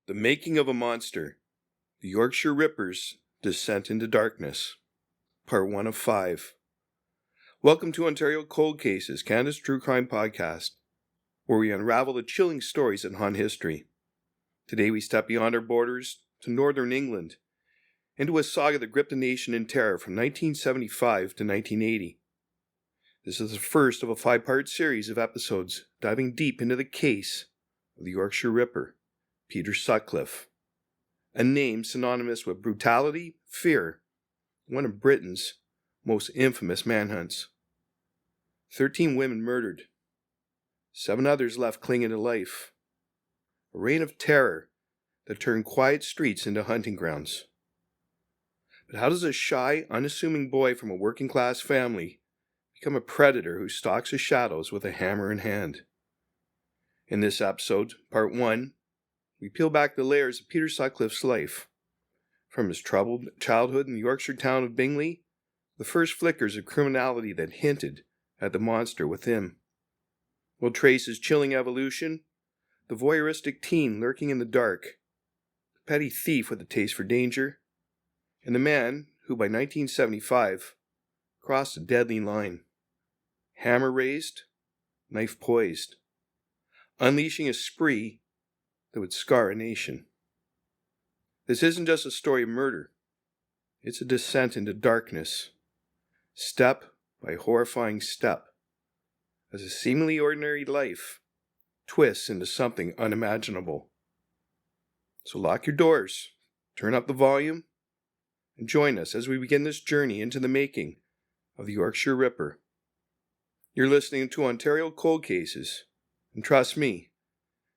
The Making of a Monster, the Yorkshire Ripper's Descent into Darkness, Part 1 of 5. Welcome to Ontario Cold Cases, Canada's True Crime Podcast, where we unravel the chilling stories that haunt history. Today we step beyond our borders to northern England, into a saga that gripped the nation in terror from 1975 to 1980. This is the first of a 5-part series of episodes diving deep into the case of the Yorkshire Ripper, Peter Sutcliffe, a name synonymous with brutality, fear, one of Britain's most infamous manhunts. 13 women murdered, 7 others left clinging to life. A reign of terror that turned quiet streets into hunting grounds. But how does a shy, unassuming boy from a working-class family become a predator who stalks the shadows with a hammer in hand? In this episode, Part 1, we peel back the layers of Peter Sutcliffe's life. From his troubled childhood in the Yorkshire town of Bingley, the first flickers of criminality that hinted at the monster within. We'll trace his chilling evolution, the voyeuristic teen lurking in the dark, the petty thief with a taste for danger, and the man who by 1975 crossed a deadly line. Hammer raised, knife poised, unleashing a spree that would scar a nation. This isn't just a story of murder. It's a descent into darkness, step by horrifying step, as a seemingly ordinary life twists into something unimaginable. So lock your doors, turn up the volume, and join us as we begin this journey into the making of the Yorkshire Ripper. You're listening to Ontario Cold Cases, and trust me,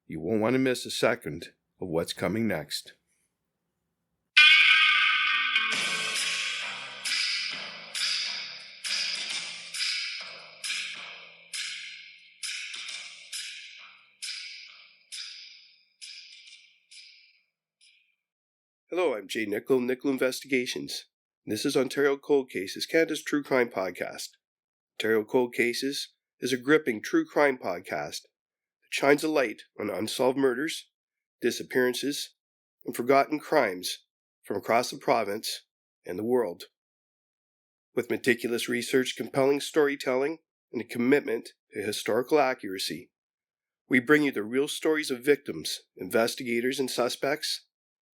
you won't want to miss a second of what's coming next. Hello, I'm Jay Nichol, Nichol Investigations, and this is Ontario Cold Cases, Canada's True Crime Podcast. Ontario Cold Cases is a gripping true crime podcast that shines a light on unsolved murders, disappearances, and forgotten crimes from across the province and the world. With meticulous research, compelling storytelling, and a commitment to historical accuracy, we bring you the real stories of victims, investigators, and suspects,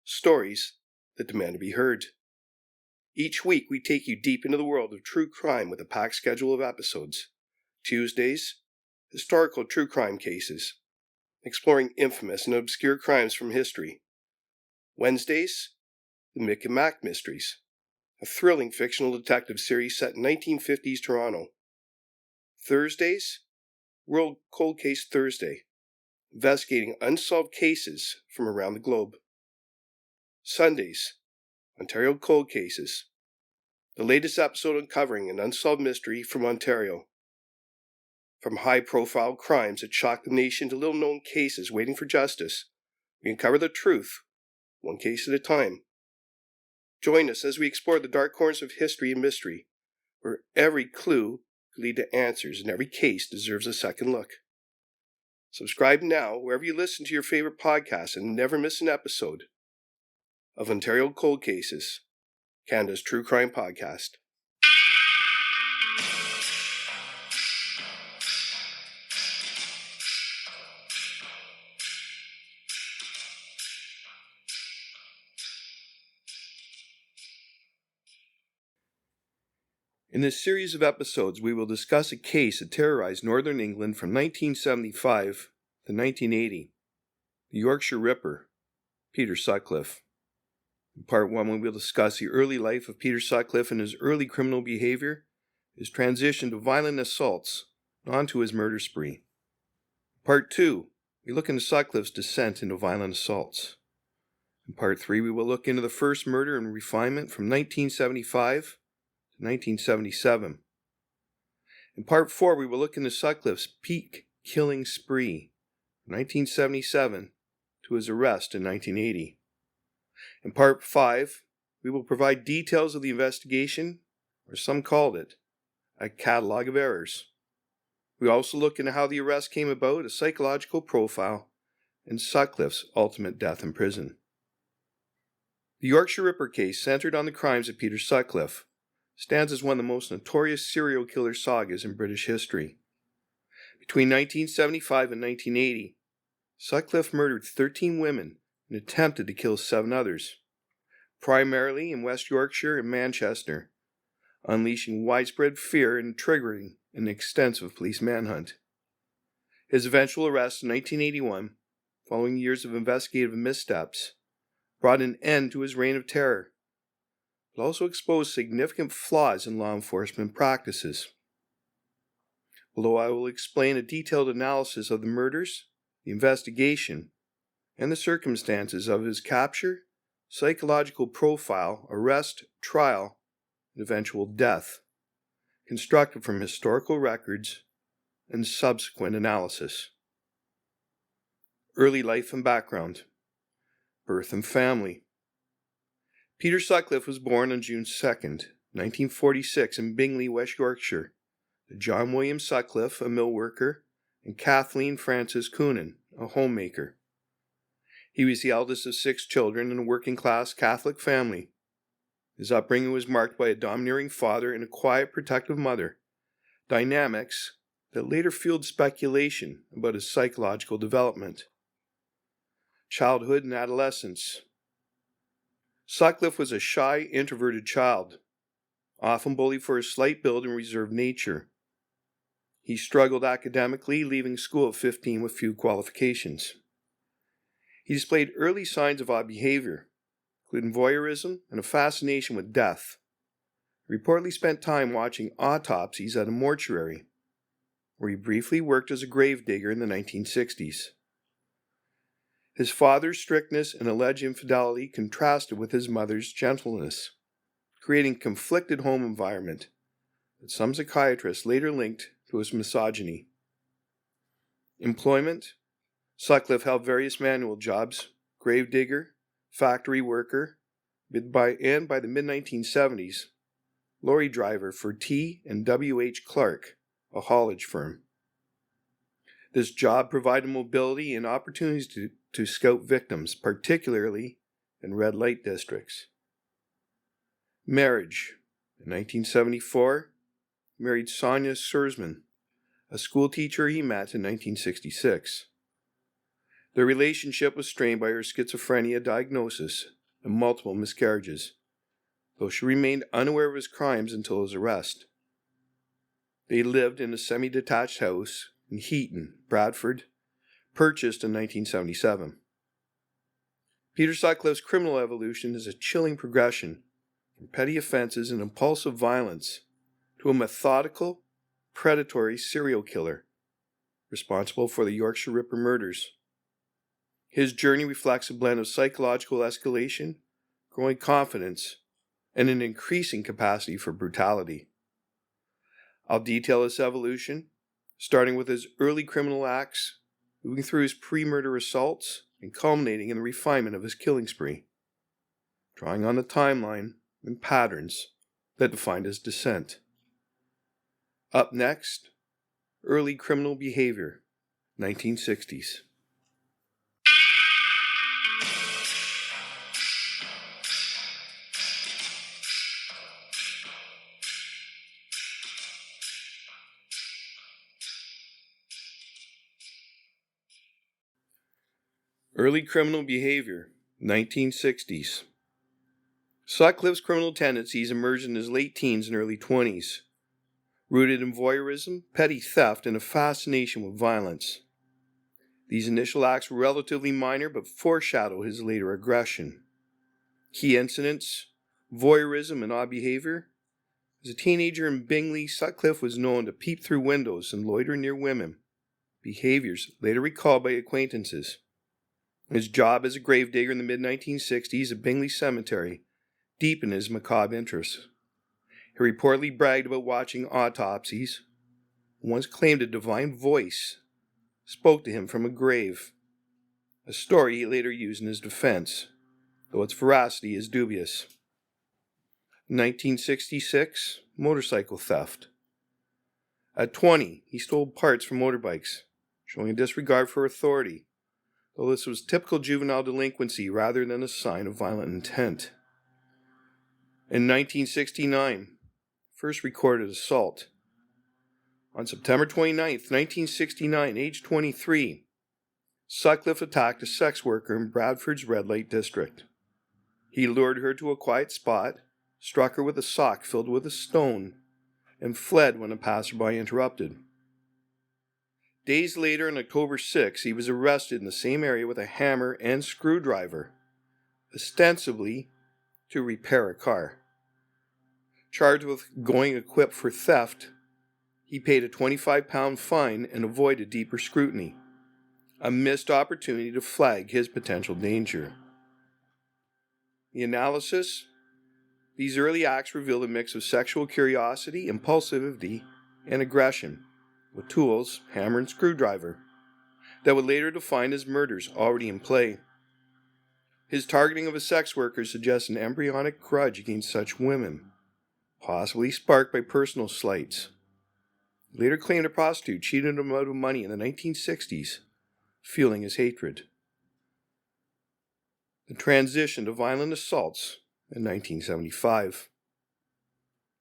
stories that demand to be heard. Each week, we take you deep into the world of true crime with a packed schedule of episodes. Tuesdays, historical true crime cases, exploring infamous and obscure crimes from history. Wednesdays, the Mick and Mac Mysteries, a thrilling fictional detective series set in 1950s Toronto. Thursdays, World Cold Case Thursday, investigating unsolved cases from around the globe. Sundays, Ontario Cold Cases, the latest episode uncovering an unsolved mystery from Ontario. From high-profile crimes that shock the nation to little-known cases waiting for justice, we uncover the truth, one case at a time. Join us as we explore the dark corners of history and mystery, where every clue could lead to answers and every case deserves a second look. Subscribe now wherever you listen to your favorite podcasts and never miss an episode of Ontario Cold Cases, Canada's True Crime Podcast. In this series of episodes, we will discuss a case that terrorized northern England from 1975 to 1980, the Yorkshire Ripper, Peter Sutcliffe. In Part 1, we will discuss the early life of Peter Sutcliffe and his early criminal behavior, his transition to violent assaults, and on to his murder spree. In Part 2, we look into Sutcliffe's descent into violent assaults. In Part 3, we will look into the first murder and refinement from 1975 to 1977. In Part 4, we will look into Sutcliffe's peak killing spree from 1977 to his arrest in 1980. In Part 5, we will provide details of the investigation, or some called it, a catalog of errors. We also look into how the arrest came about, a psychological profile, and Sutcliffe's ultimate death in prison. The Yorkshire Ripper case, centered on the crimes of Peter Sutcliffe, stands as one of the most notorious serial killer sagas in British history. Between 1975 and 1980, Sutcliffe murdered 13 women and attempted to kill 7 others, primarily in West Yorkshire and Manchester, unleashing widespread fear and triggering an extensive police manhunt. His eventual arrest in 1981, following years of investigative missteps, brought an end to his reign of terror, but also exposed significant flaws in law enforcement practices. Below I will explain a detailed analysis of the murders, the investigation, and the circumstances of his capture, psychological profile, arrest, trial, and eventual death, constructed from historical records and subsequent analysis. Early life and background. Birth and family. Peter Sutcliffe was born on June 2, 1946 in Bingley, West Yorkshire, to John William Sutcliffe, a mill worker, and Kathleen Frances Coonan, a homemaker. He was the eldest of 6 children in a working-class Catholic family. His upbringing was marked by a domineering father and a quiet, protective mother, dynamics that later fueled speculation about his psychological development. Childhood and adolescence. Sutcliffe was a shy, introverted child, often bullied for his slight build and reserved nature. He struggled academically, leaving school at 15 with few qualifications. He displayed early signs of odd behavior, including voyeurism and a fascination with death. He reportedly spent time watching autopsies at a mortuary, where he briefly worked as a gravedigger in the 1960s. His father's strictness and alleged infidelity contrasted with his mother's gentleness, creating a conflicted home environment that some psychiatrists later linked to his misogyny. Employment. Sutcliffe held various manual jobs: gravedigger, factory worker, and by the mid-1970s, lorry driver for T and W.H. Clark, a haulage firm. This job provided mobility and opportunities to scout victims, particularly in red light districts. Marriage. In 1974, he married Sonia Sersman, a schoolteacher he met in 1966. Their relationship was strained by her schizophrenia diagnosis and multiple miscarriages, though she remained unaware of his crimes until his arrest. They lived in a semi-detached house in Heaton, Bradford, purchased in 1977. Peter Sutcliffe's criminal evolution is a chilling progression from petty offenses and impulsive violence to a methodical, predatory serial killer responsible for the Yorkshire Ripper murders. His journey reflects a blend of psychological escalation, growing confidence, and an increasing capacity for brutality. I'll detail this evolution, starting with his early criminal acts, moving through his pre-murder assaults, and culminating in the refinement of his killing spree, drawing on the timeline and patterns that defined his descent. Up next, early criminal behavior, 1960s. Early criminal behavior, 1960s. Sutcliffe's criminal tendencies emerged in his late teens and early 20s, rooted in voyeurism, petty theft, and a fascination with violence. These initial acts were relatively minor but foreshadow his later aggression. Key incidents: voyeurism and odd behavior. As a teenager in Bingley, Sutcliffe was known to peep through windows and loiter near women, behaviors later recalled by acquaintances. His job as a gravedigger in the mid-1960s at Bingley Cemetery deepened his macabre interests. He reportedly bragged about watching autopsies, and once claimed a divine voice spoke to him from a grave, a story he later used in his defense, though its veracity is dubious. 1966, motorcycle theft. At 20, he stole parts from motorbikes, showing a disregard for authority, though this was typical juvenile delinquency rather than a sign of violent intent. In 1969, first recorded assault. On September 29, 1969, age 23, Sutcliffe attacked a sex worker in Bradford's red light district. He lured her to a quiet spot, struck her with a sock filled with a stone, and fled when a passerby interrupted. Days later, on October 6, he was arrested in the same area with a hammer and screwdriver, ostensibly to repair a car. Charged with going equipped for theft, he paid a £25 fine and avoided deeper scrutiny, a missed opportunity to flag his potential danger. The analysis: these early acts revealed a mix of sexual curiosity, impulsivity, and aggression, with tools, hammer and screwdriver, that would later define his murders already in play. His targeting of a sex worker suggests an embryonic grudge against such women, possibly sparked by personal slights. He later claimed a prostitute cheated him out of money in the 1960s, fueling his hatred. The transition to violent assaults in 1975.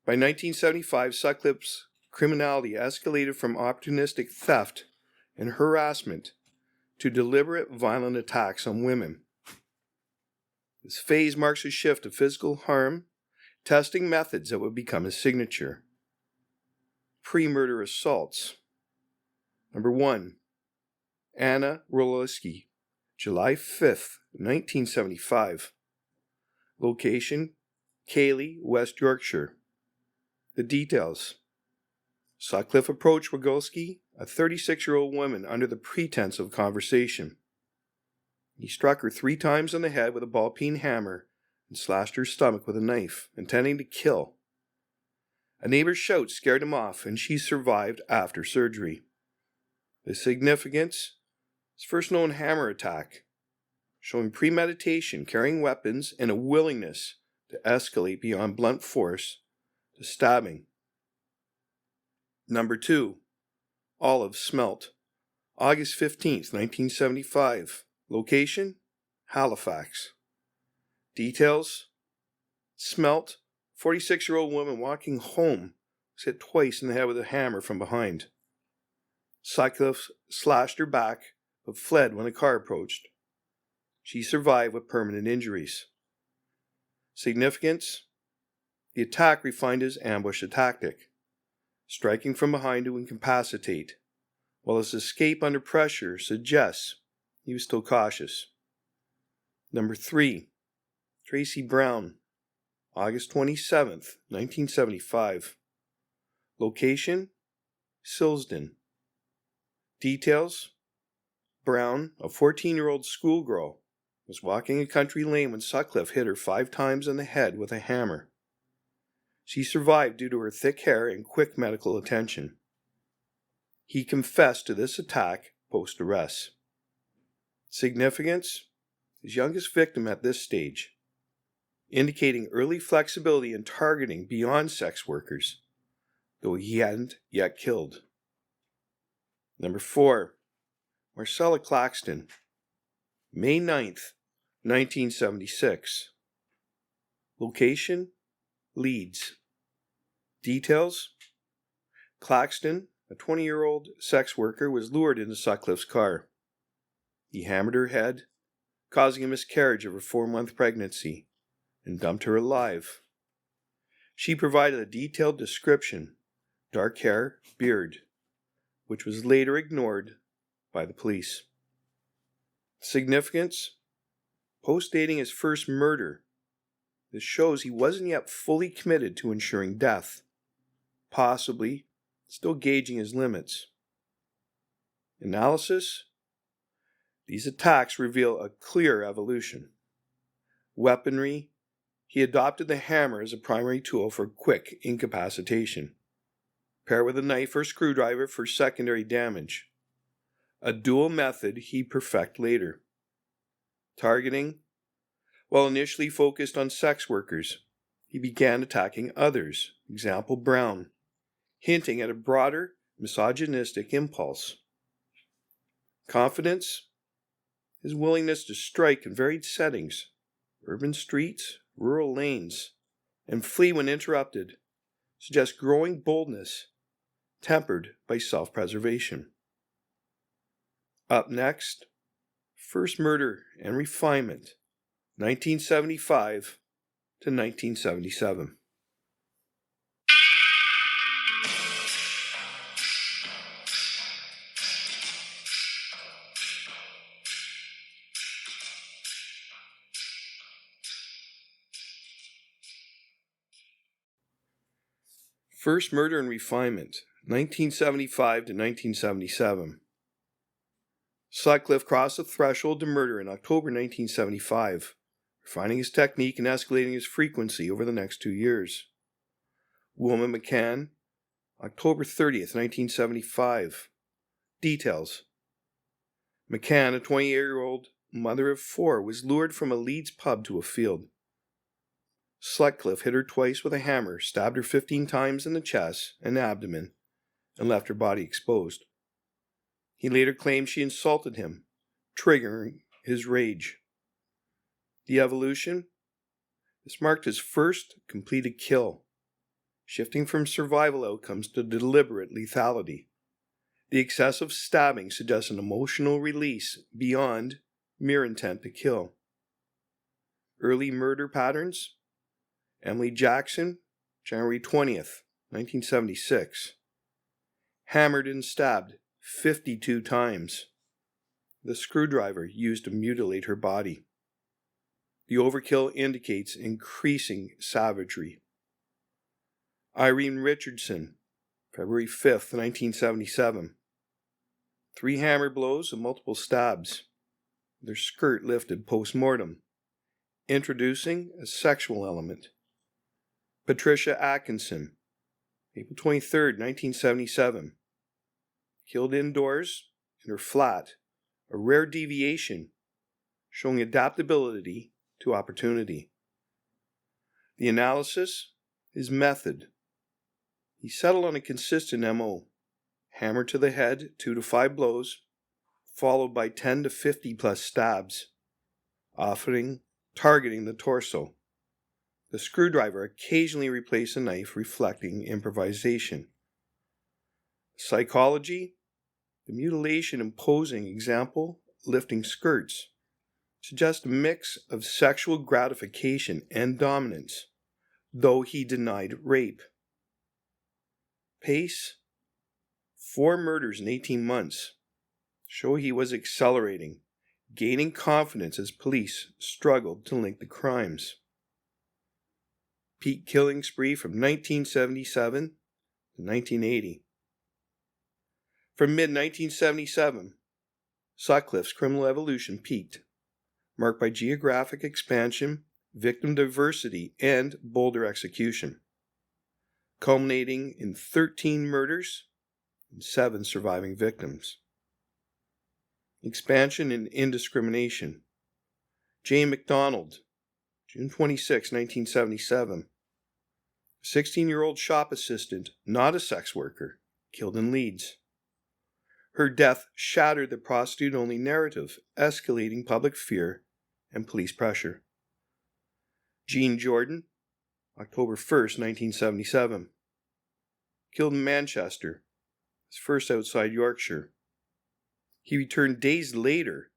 By 1975, Sutcliffe's criminality escalated from opportunistic theft and harassment to deliberate violent attacks on women. This phase marks a shift to physical harm, testing methods that would become his signature. Pre-murder assaults. Number 1. Anna Roloski, July 5th, 1975. Location: Cayley, West Yorkshire. The details: Sutcliffe approached Rogolski, a 36-year-old woman, under the pretense of conversation. He struck her 3 times on the head with a ball-peen hammer and slashed her stomach with a knife, intending to kill. A neighbor's shout scared him off, and she survived after surgery. The significance: his first known hammer attack, showing premeditation, carrying weapons, and a willingness to escalate beyond blunt force to stabbing. Number 2. Olive Smelt, August 15th, 1975. Location: Halifax. Details: Smelt, 46-year-old woman walking home, was hit twice in the head with a hammer from behind. Sutcliffe slashed her back, but fled when a car approached. She survived with permanent injuries. Significance: the attack refined his ambush tactic, striking from behind to incapacitate, while his escape under pressure suggests he was still cautious. Number 3. Tracy Brown, August 27th, 1975. Location: Silsden. Details: Brown, a 14-year-old schoolgirl, was walking a country lane when Sutcliffe hit her 5 times on the head with a hammer. She survived due to her thick hair and quick medical attention. He confessed to this attack post-arrest. Significance: his youngest victim at this stage, indicating early flexibility in targeting beyond sex workers, though he hadn't yet killed. Number 4. Marcella Claxton, May 9th, 1976. Location: Leeds. Details: Claxton, a 20-year-old sex worker, was lured into Sutcliffe's car. He hammered her head, causing a miscarriage of her 4-month pregnancy, and dumped her alive. She provided a detailed description: dark hair, beard, which was later ignored by the police. Significance: post-dating his first murder, this shows he wasn't yet fully committed to ensuring death, possibly still gauging his limits. Analysis: these attacks reveal a clear evolution. Weaponry: he adopted the hammer as a primary tool for quick incapacitation, paired with a knife or screwdriver for secondary damage, a dual method he perfected later. Targeting: while initially focused on sex workers, he began attacking others, example Brown, hinting at a broader misogynistic impulse. Confidence: His willingness to strike in varied settings, urban streets, rural lanes, and flee when interrupted, suggests growing boldness tempered by self-preservation. Up next, First Murder and Refinement, 1975 to 1977. First Murder and Refinement, 1975 to 1977. Sutcliffe crossed the threshold to murder in October 1975, refining his technique and escalating his frequency over the next 2 years. Wilma McCann, October 30th, 1975. Details. McCann, a 28-year-old mother of 4, was lured from a Leeds pub to a field. Sutcliffe hit her twice with a hammer, stabbed her 15 times in the chest and abdomen, and left her body exposed. He later claimed she insulted him, triggering his rage. The evolution? This marked his first completed kill, shifting from survival outcomes to deliberate lethality. The excessive stabbing suggests an emotional release beyond mere intent to kill. Early murder patterns? Emily Jackson, January 20th, 1976. Hammered and stabbed 52 times. The screwdriver used to mutilate her body. The overkill indicates increasing savagery. Irene Richardson, February 5th, 1977. 3 hammer blows and multiple stabs. Their skirt lifted post-mortem, introducing a sexual element. Patricia Atkinson, April 23rd, 1977. Killed indoors in her flat, a rare deviation showing adaptability to opportunity. The analysis is method. He settled on a consistent MO, hammer to the head, 2 to 5 blows, followed by 10 to 50 plus stabs, often targeting the torso. The screwdriver occasionally replaced a knife, reflecting improvisation. Psychology, the mutilation imposing example, lifting skirts, suggests a mix of sexual gratification and dominance, though he denied rape. Pace, 4 murders in 18 months, show he was accelerating, gaining confidence as police struggled to link the crimes. Peak killing spree from 1977 to 1980. From mid-1977, Sutcliffe's criminal evolution peaked, marked by geographic expansion, victim diversity, and bolder execution, culminating in 13 murders and 7 surviving victims. Expansion and indiscrimination. Jane MacDonald, June 26, 1977. 16-year-old shop assistant, not a sex worker, killed in Leeds. Her death shattered the prostitute-only narrative, escalating public fear and police pressure. Jean Jordan, October 1st, 1977. Killed in Manchester, his first outside Yorkshire. He returned days later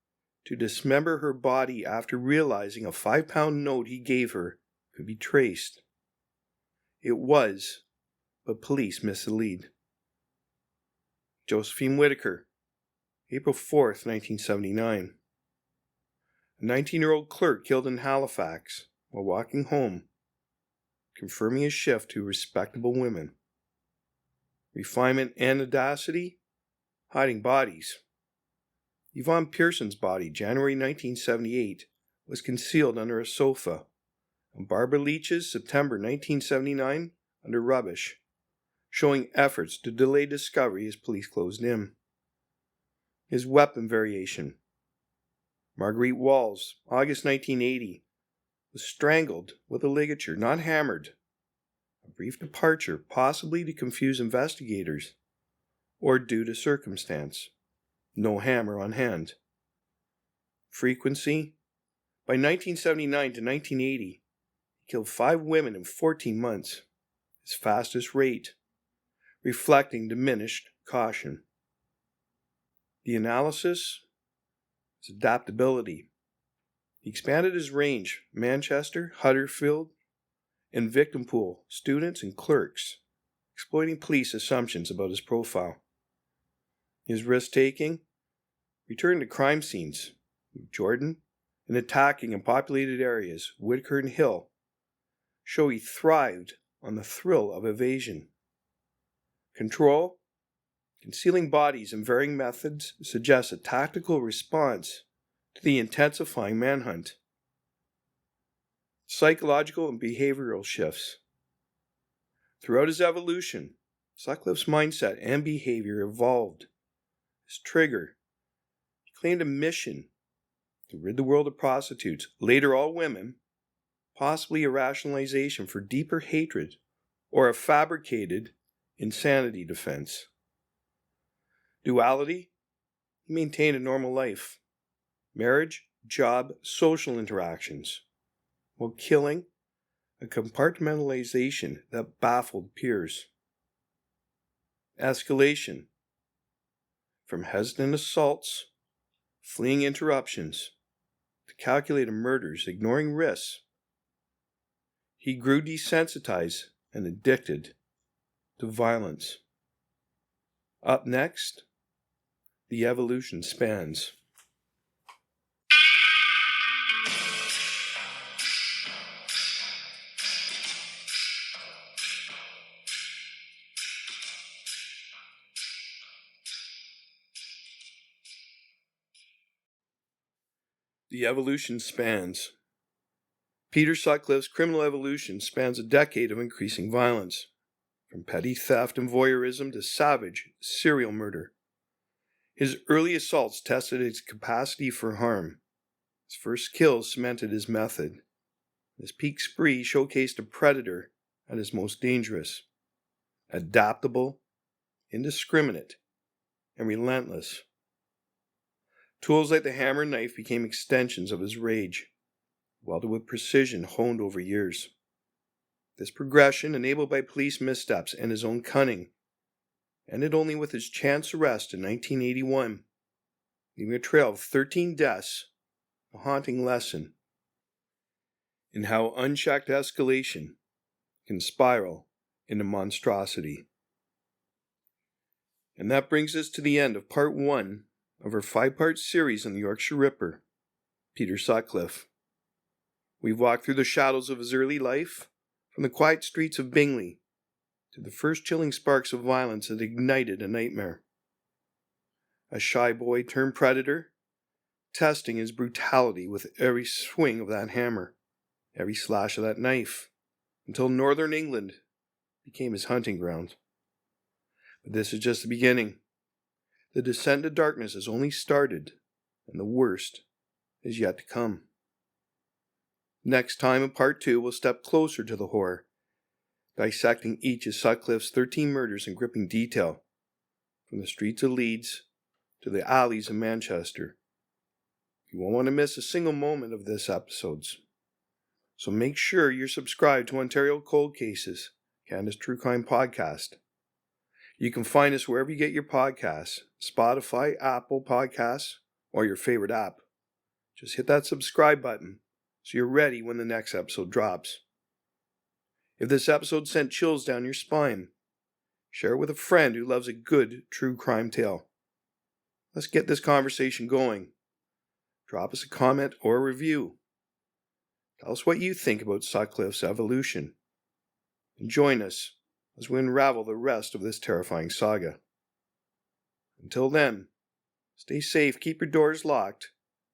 to dismember her body after realizing a £5 note he gave her could be traced. It was, but police missed the lead. Josephine Whitaker, April 4th, 1979. A 19-year-old clerk killed in Halifax while walking home, confirming his shift to respectable women. Refinement and audacity, hiding bodies. Yvonne Pearson's body, January 1978, was concealed under a sofa, and Barbara Leach's, September 1979, under rubbish, showing efforts to delay discovery as police closed in. His weapon variation. Marguerite Walls, August 1980, was strangled with a ligature, not hammered. A brief departure, possibly to confuse investigators, or due to circumstance. No hammer on hand. frequency. By 1979 to 1980, he killed 5 women in 14 months, his fastest rate, reflecting diminished caution. The analysis is adaptability. He expanded his range: Manchester, Huddersfield, and victim pool, students and clerks, exploiting police assumptions about his profile. His risk-taking, returning to crime scenes, Jordan, and attacking in populated areas, Whitaker and Hill, show he thrived on the thrill of evasion. Control, concealing bodies in varying methods, suggests a tactical response to the intensifying manhunt. Psychological and behavioral shifts. Throughout his evolution, Sutcliffe's mindset and behavior evolved. His trigger, he claimed a mission to rid the world of prostitutes, later all women, possibly a rationalization for deeper hatred or a fabricated insanity defense. Duality, he maintained a normal life: marriage, job, social interactions, while killing, a compartmentalization that baffled peers. Escalation, from hesitant assaults, fleeing interruptions, to calculated murders, ignoring risks. He grew desensitized and addicted to violence. Up next, the evolution spans. The evolution spans. Peter Sutcliffe's criminal evolution spans a decade of increasing violence, from petty theft and voyeurism to savage serial murder. His early assaults tested his capacity for harm. His first kills cemented his method. His peak spree showcased a predator at his most dangerous: adaptable, indiscriminate, and relentless. Tools like the hammer and knife became extensions of his rage, welded with precision honed over years. This progression, enabled by police missteps and his own cunning, ended only with his chance arrest in 1981, leaving a trail of 13 deaths, a haunting lesson in how unchecked escalation can spiral into monstrosity. And that brings us to the end of part 1 of our 5-part series on the Yorkshire Ripper, Peter Sutcliffe. We've walked through the shadows of his early life, from the quiet streets of Bingley to the first chilling sparks of violence that ignited a nightmare. A shy boy turned predator, testing his brutality with every swing of that hammer, every slash of that knife, until northern England became his hunting ground. But this is just the beginning. The descent into darkness has only started, and the worst is yet to come. Next time in part 2, we'll step closer to the horror, dissecting each of Sutcliffe's 13 murders in gripping detail, from the streets of Leeds to the alleys of Manchester. You won't want to miss a single moment of this episode. So make sure you're subscribed to Ontario Cold Cases, Canada's True Crime Podcast. You can find us wherever you get your podcasts: Spotify, Apple Podcasts, or your favorite app. Just hit that subscribe button so you're ready when the next episode drops. If this episode sent chills down your spine, share it with a friend who loves a good true crime tale. Let's get this conversation going. Drop us a comment or a review. Tell us what you think about Sutcliffe's evolution. And join us as we unravel the rest of this terrifying saga. Until then, stay safe, keep your doors locked,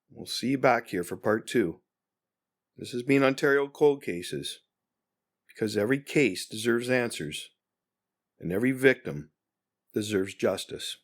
and we'll see you back here for part 2. This has been Ontario Cold Cases, because every case deserves answers, and every victim deserves justice.